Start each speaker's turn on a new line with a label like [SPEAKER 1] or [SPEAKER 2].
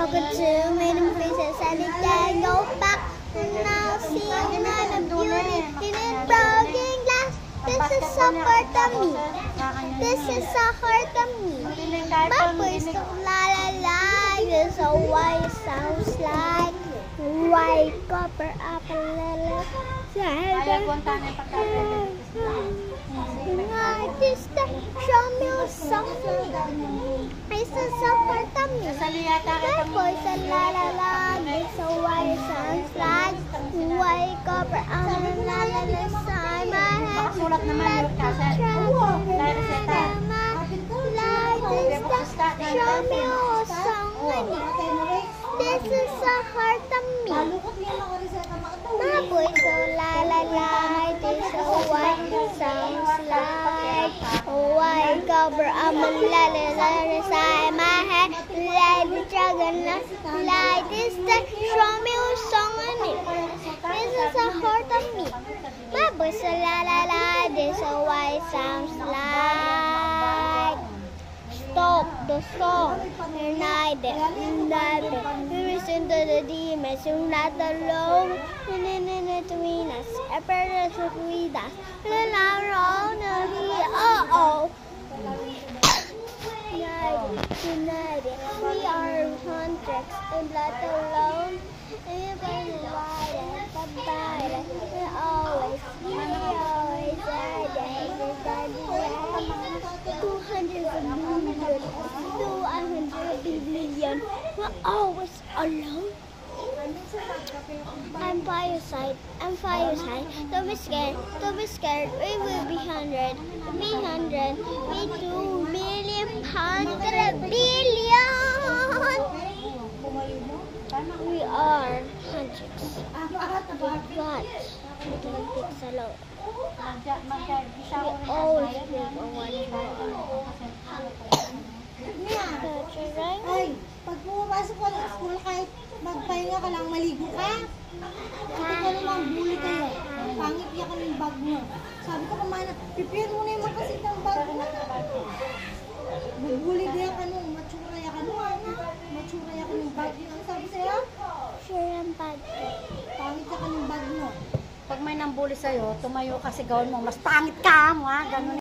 [SPEAKER 1] broken too many pieces and it can go back. Now seeing another beauty in a broken glass. This is so hard to me. This is so hard to me. My voice so la la la. This is why it sounds like white copper apple little. This show me something. This is so hard to me. My voice so la la la. This is why it sounds like white copper apple little.
[SPEAKER 2] Sulat naman yung kasi. Dahil reseta.
[SPEAKER 1] Show me something. This is so hard to me. My voice so la la la. This is why it sounds like white copper apple little inside my head. Like the dragon, like this. Show me something. This is so hard to me. My voice so la la la. This is why it sounds like. Stop the song. United. We listen to the demons. You're not alone. Between us. A person between us. Oh. United. We are contracts and not alone. Everybody divided, but divided. We always are there. 200 billion. We're always alone. I'm by your side. Don't be scared. We will be 100. We 2 million, 100 billion. We are hundreds. But we don't think so low. We always live on one
[SPEAKER 3] Ay, pag pumapasok ko ng school, kahit magpahinga ka lang, maligo ka. Sabi ko naman, bully kayo. Pangit niya ka ng bag mo. Sabi ko naman, prepare mo na yung makasit ng bag mo. Bubuli niya ka nung matsura ya ka nung. Matsura ya ka ng bag mo. Ano sabi sa'yo?
[SPEAKER 1] Sure ang bag.
[SPEAKER 3] Pangit niya ka ng bag mo.
[SPEAKER 2] Pag may nambuli sa'yo, tumayo ka, sigawan mo, mas pangit ka, mga ganun.